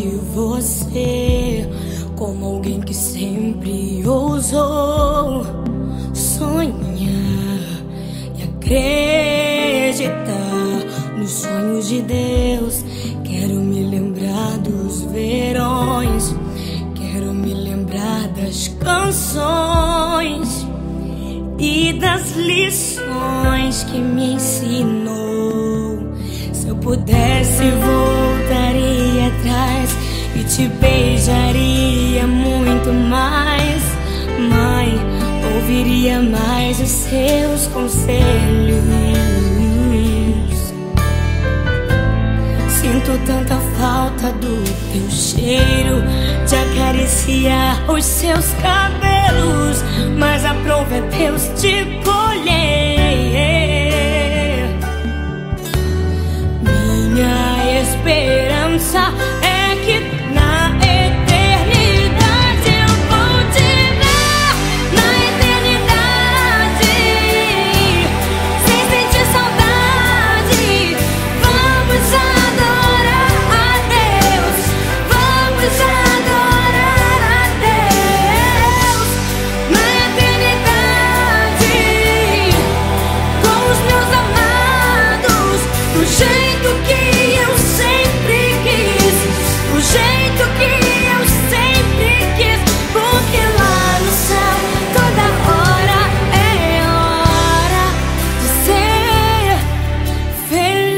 de você como alguém que sempre ousou sonhar e acreditar nos sonhos de Deus. Quero me lembrar dos verões, quero me lembrar das canções e das lições que me ensinou. Se eu pudesse, voltaria atrás e te beijaria muito mais. Mãe, ouviria mais os seus conselhos. Sinto tanta falta do teu cheiro, de acariciar os seus cabelos, mas a prova é Deus te colher. Minha esperança é que na eternidade eu vou te ver, na eternidade, sem sentir saudade. Vamos adorar a Deus, vamos adorar a Deus, na eternidade, com os meus amados, do jeito que eu sempre quis, do jeito que eu sempre quis, porque lá no céu toda hora é hora de ser feliz.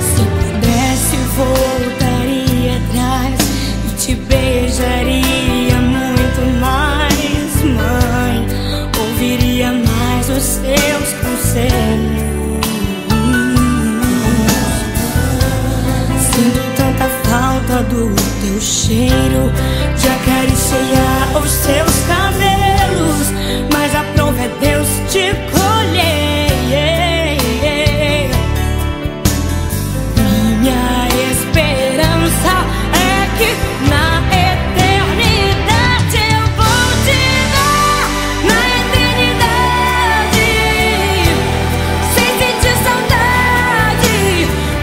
Se pudesse, voltaria atrás e te beijaria muito mais. Mãe, ouviria mais os seus conselhos. Sinto tanta falta do teu cheiro, de acariciar os seus cabelos, mas a prova é Deus te colher. Minha esperança é que na eternidade eu vou te ver, na eternidade, sem sentir saudade.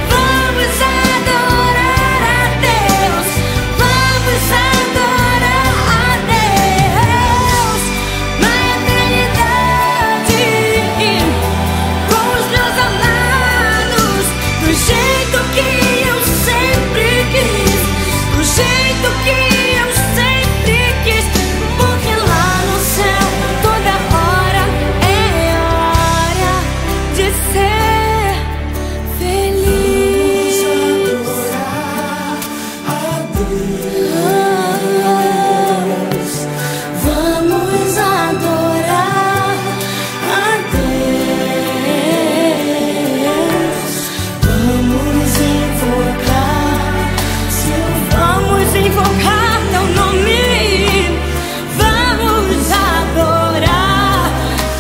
Vamos adorar a Deus, vamos adorar a Deus, na eternidade, com os meus amados, do jeito que eu sempre quis, do jeito que eu sempre quis, porque lá no céu toda hora é hora de ser feliz. Vamos adorar a Deus. Vamos invocar, vamos invocar teu nome. Vamos adorar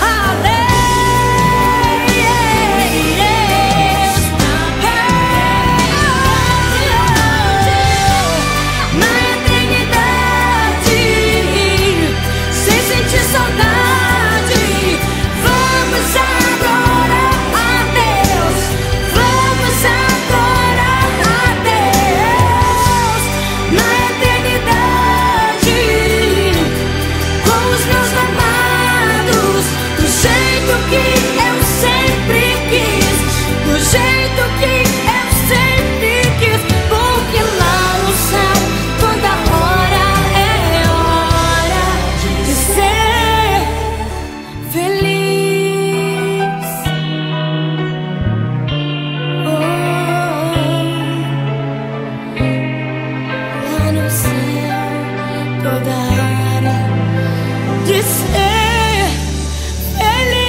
a Deus. Na eternidade, sem sentir saudade. Vamos adorar a Deus, vamos adorar a Deus, na eternidade, com os meus amados, do jeito que eu sempre quis, do jeito que eu sempre quis, porque lá no céu toda hora é hora de ser feliz. Lá no céu toda hora de ser feliz.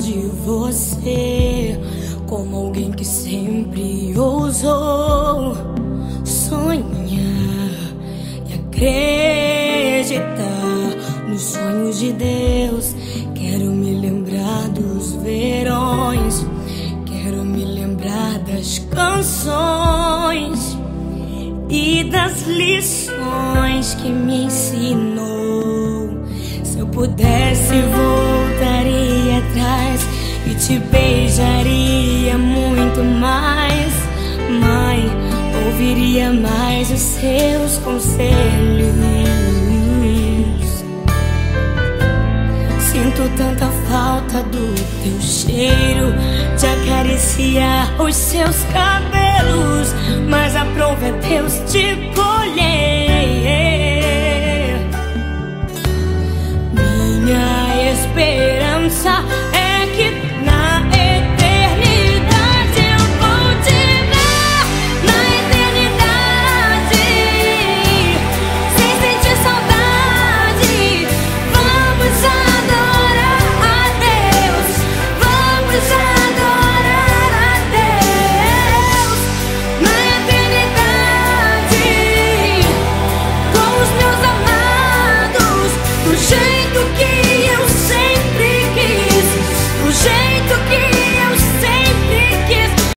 de você, como alguém que sempre ousou sonhar e acreditar nos sonhos de Deus. Quero me lembrar dos verões, quero me lembrar das canções e das lições que me ensinou. Se eu pudesse, voltaria atrás e te beijaria muito mais. Mãe, ouviria mais os seus conselhos. Sinto tanta falta do teu cheiro, de acariciar os seus cabelos, mas aprove a Deus te colher.